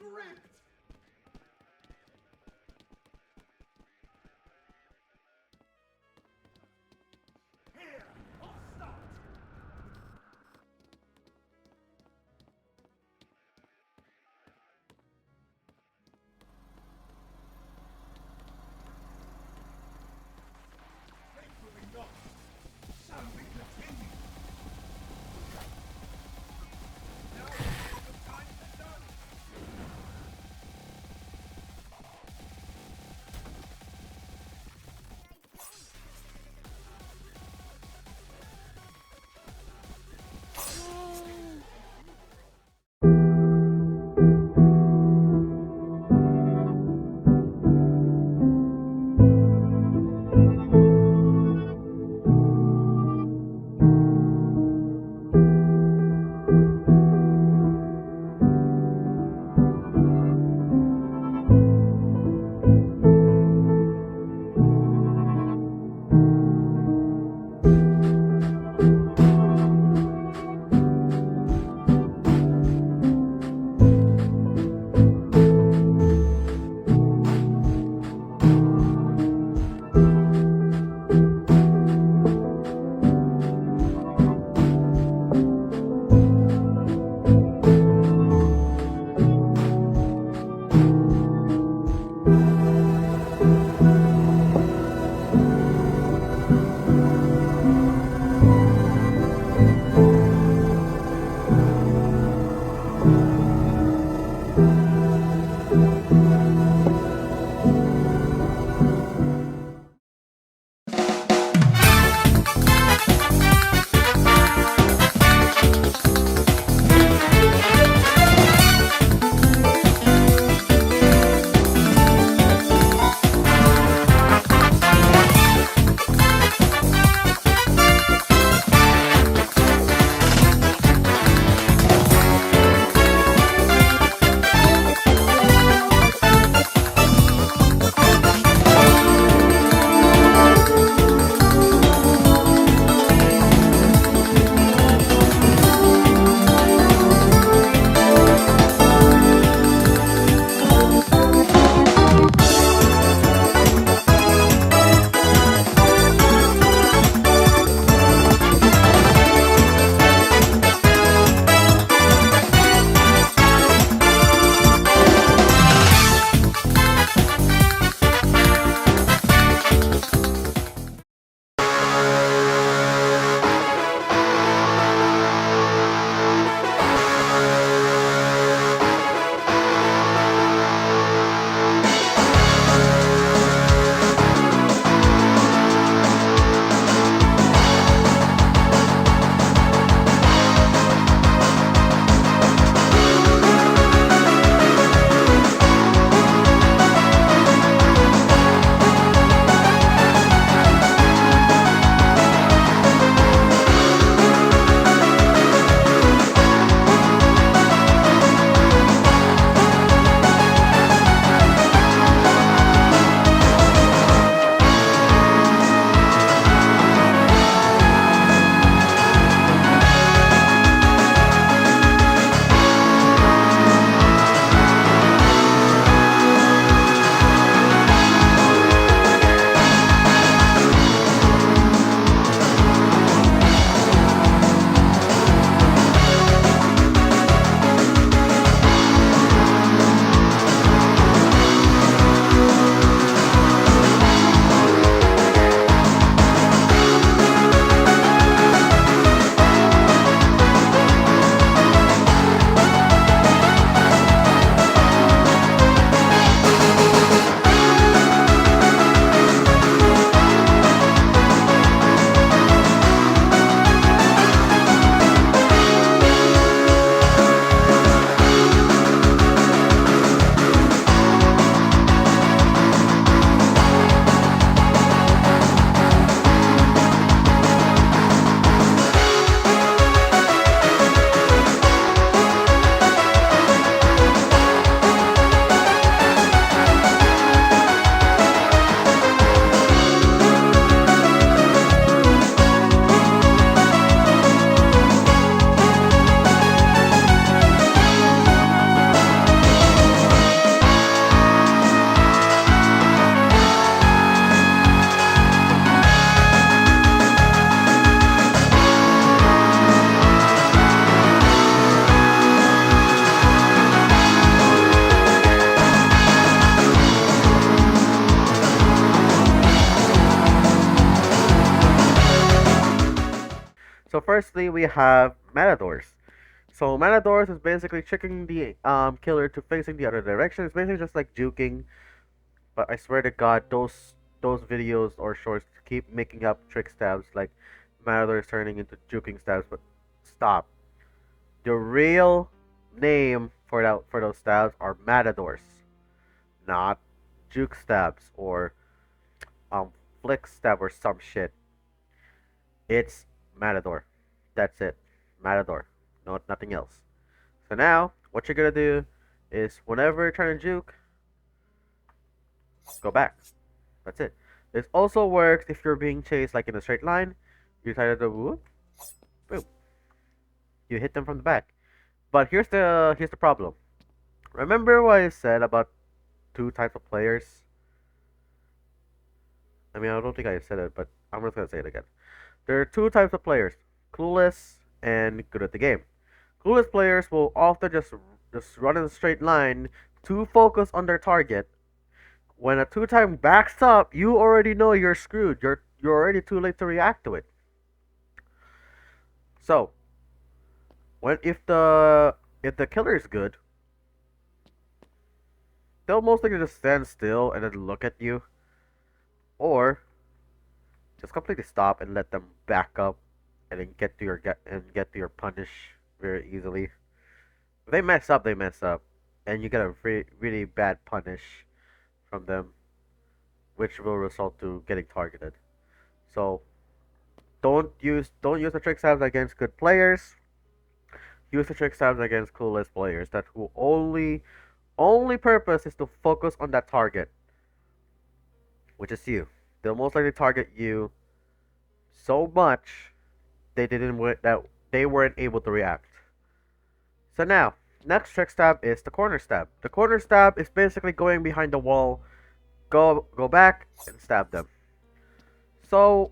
script! Here, I'll start! Thankfully not. Shall we continue? Now is the time to done. firstly, we have Matadors. So Matadors is basically tricking the killer to facing the other direction. It's basically just like juking, but I swear to God, those videos or shorts keep making up trick stabs like Matadors turning into juking stabs. But stop. The real name for those stabs are Matadors, not juke stabs or flick stab or some shit. It's Matador. That's it. Matador. No, nothing else. So now, what you're gonna do is whenever you're trying to juke, go back. That's it. This also works if you're being chased like in a straight line. You try to do whoop, boom. You hit them from the back. But here's the problem. Remember what I said about two types of players? I mean, I don't think I said it, but I'm just gonna say it again. There are two types of players: clueless and good at the game. Clueless players will often just run in a straight line to focus on their target. When a two-time backs up, you already know you're screwed. You're already too late to react to it. So when if the killer is good, they'll most likely just stand still and then look at you, or just completely stop and let them back up and then get to your punish very easily. If they mess up, they mess up, and you get a really bad punish from them, which will result to getting targeted. So don't use the trick stabs against good players. Use the trick stabs against clueless players that who only purpose is to focus on that target, which is you. They'll most likely target you so much that they weren't able to react. So now, next trick stab is the corner stab. The corner stab is basically going behind the wall, go back and stab them. So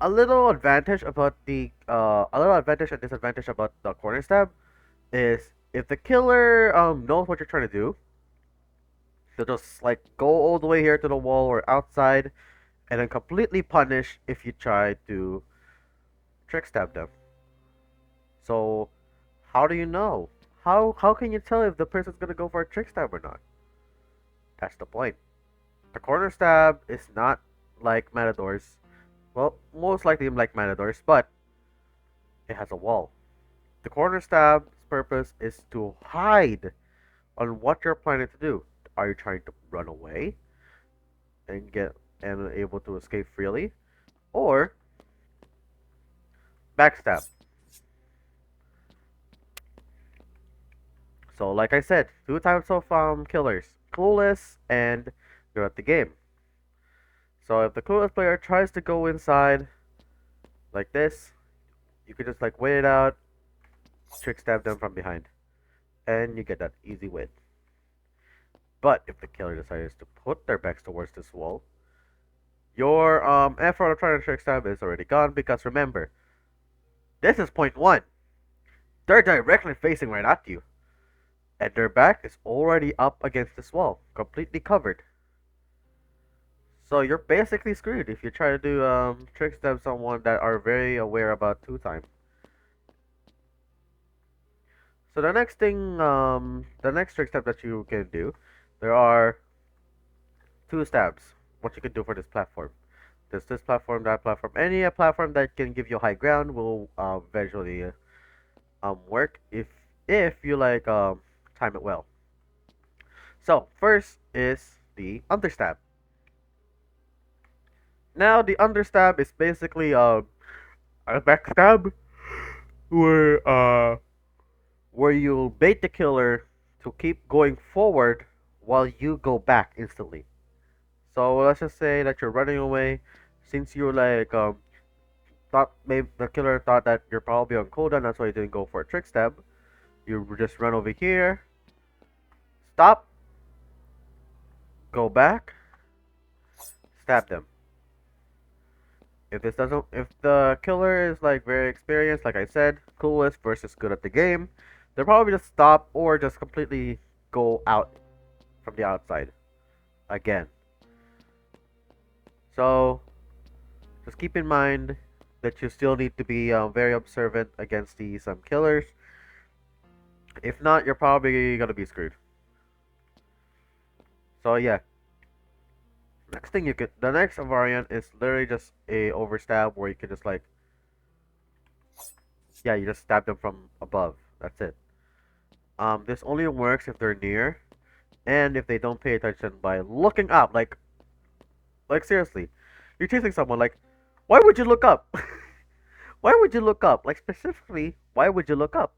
a little advantage and disadvantage about the corner stab is if the killer knows what you're trying to do, they'll just like go all the way here to the wall or outside and then completely punish if you try to trick stab them. So how do you know? How can you tell if the person's gonna go for a trick stab or not? That's the point. The corner stab is not like Matadors. Well, most likely like Matadors, but it has a wall. The corner stab's purpose is to hide on what you're planning to do. Are you trying to run away and get and able to escape freely, or backstab? So, like I said, two types of killers: clueless and good at the game. So, if the clueless player tries to go inside like this, you can just like wait it out, trick stab them from behind, and you get that easy win. But if the killer decides to put their backs towards this wall, your effort of trying to trick stab is already gone because remember, this is point one. They're directly facing right at you, and their back is already up against this wall, completely covered. So you're basically screwed if you try to do trick stab someone that are very aware about two time. So the next trick stab that you can do, there are two stabs. What you can do for this platform. There's this platform, that platform. Any platform that can give you high ground will eventually work if you like time it well. So first is the understab. Now the understab is basically a backstab where where you'll bait the killer to keep going forward while you go back instantly. So let's just say that you're running away, since you like thought maybe the killer thought that you're probably on cooldown, that's why you didn't go for a trick stab. You just run over here, stop, go back, stab them. If the killer is like very experienced, like I said, clueless versus good at the game, they'll probably just stop or just completely go out from the outside again. So just keep in mind that you still need to be very observant against these killers. If not, you're probably gonna be screwed. So yeah, next thing you could, the next variant is literally just a overstab where you can just like, yeah, you just stab them from above. That's it. This only works if they're near and if they don't pay attention by looking up. Like seriously, you're chasing someone. Like, why would you look up? Why would you look up? Like specifically, why would you look up?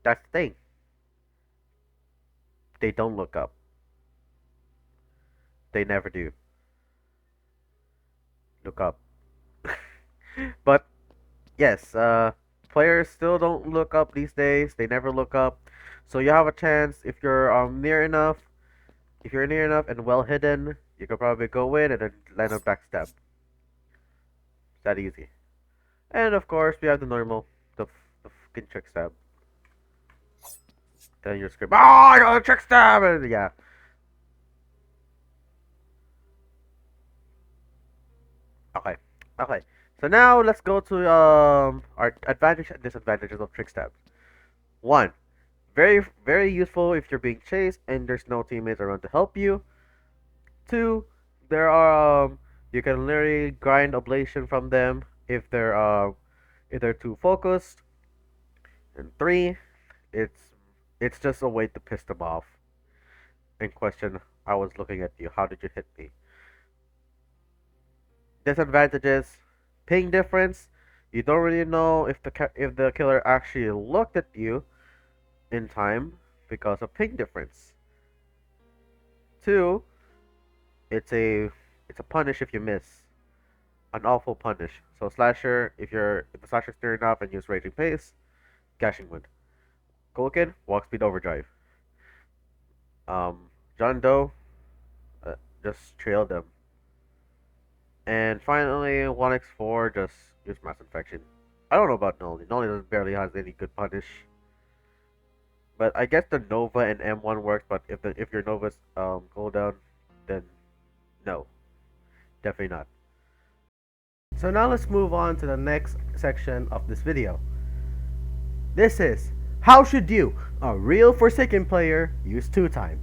That's the thing. They don't look up. They never do look up. But yes, players still don't look up these days. They never look up. So you have a chance if you're near enough. If you're near enough and well hidden, you can probably go in and then land a backstab. It's that easy. And of course, we have the normal, the fucking trick stab. Then you're screaming, "Oh, I got a trick stab!" And yeah. Okay. Okay. So now let's go to our advantage and disadvantages of trick stabs. One, very useful if you're being chased and there's no teammates around to help you. Two, there are you can literally grind ablation from them if they're too focused. And three, it's it's just a way to piss them off and question, I was looking at you, how did you hit me? Disadvantages, ping difference. You don't really know if the killer actually looked at you in time because of ping difference. Two, it's a punish if you miss. An awful punish. So slasher, if the slasher's near enough and use raging pace, cashing wind. Cool kid, walk speed overdrive. John Doe, just trail them. And finally, 1x4, just use mass infection. I don't know about Noli. Noli barely has any good punish. But I guess the Nova and M1 works, but if your Nova's cooldown, then no. Definitely not. So now let's move on to the next section of this video. This is, how should you, a real Forsaken player, use 2-time?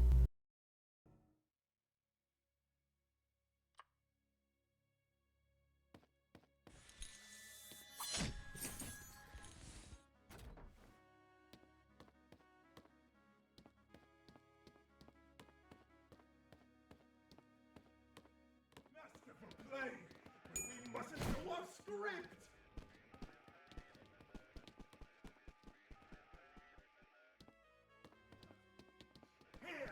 Masterful play, but we mustn't go off script. Here,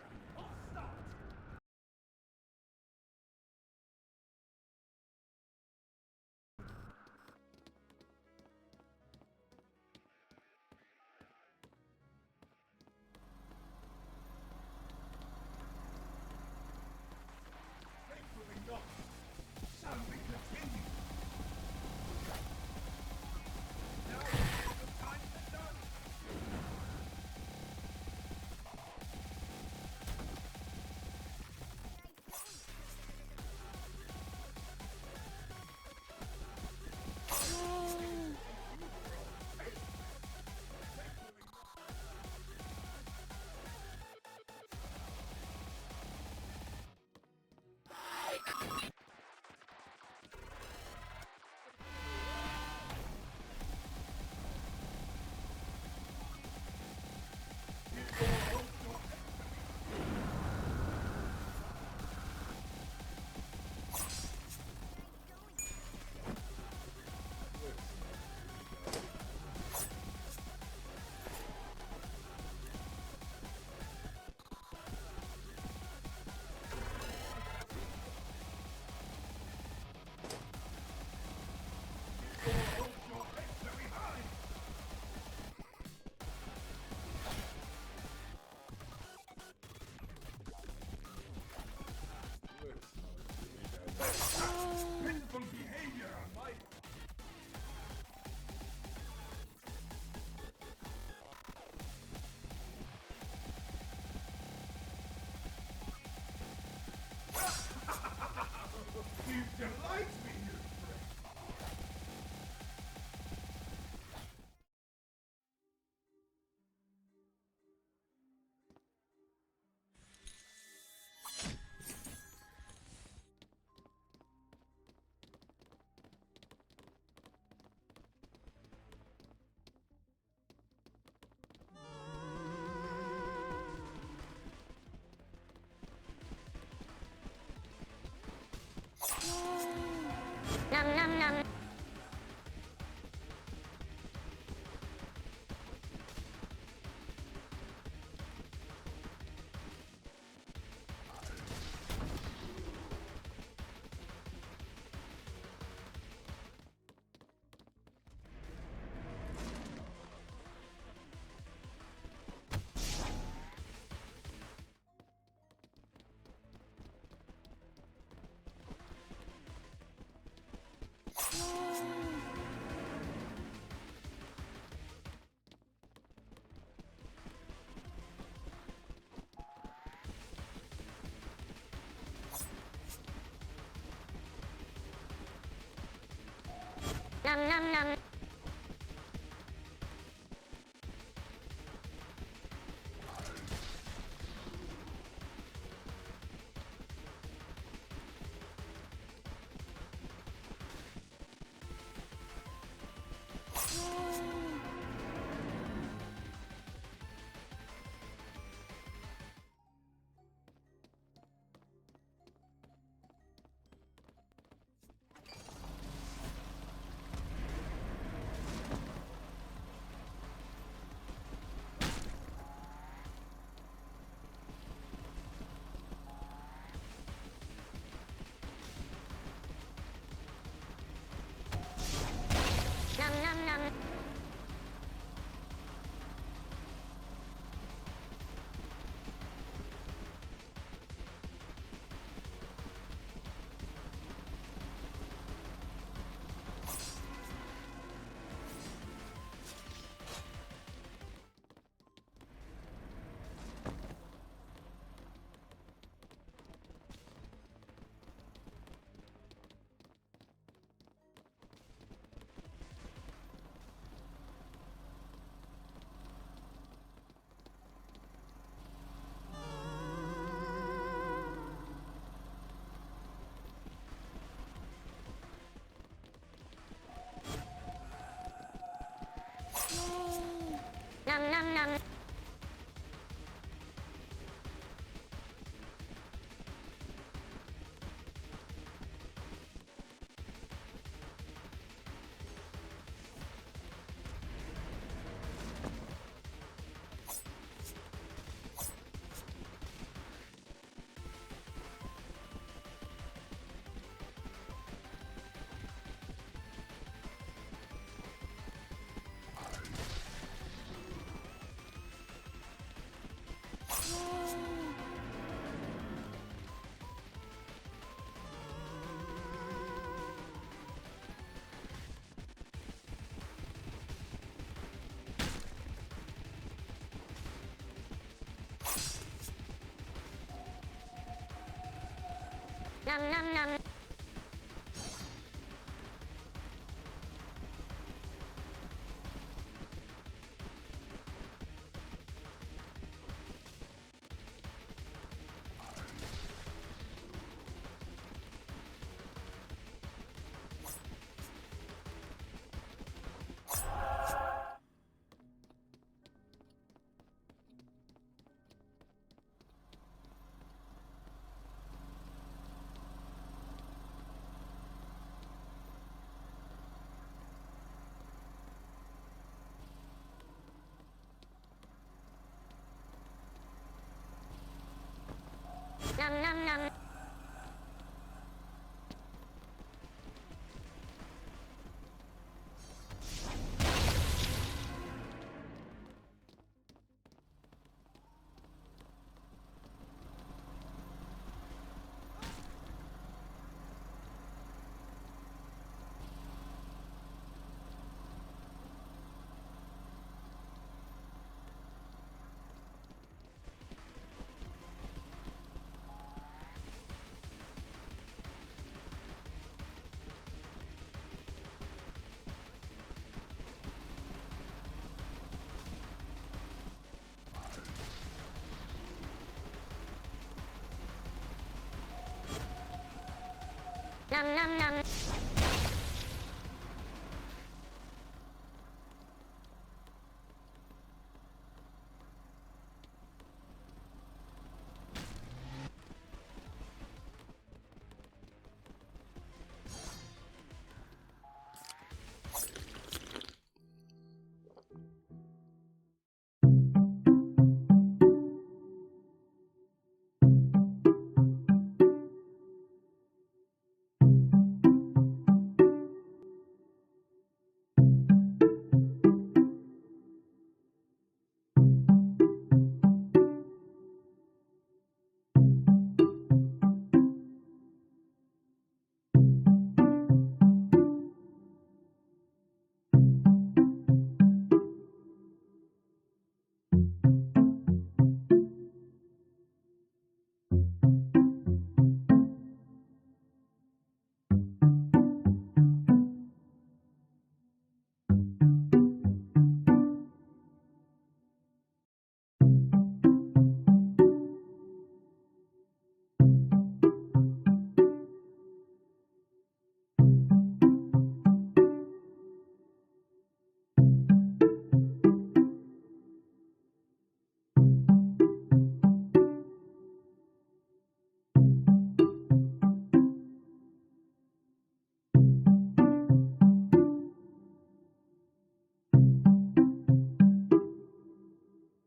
bye.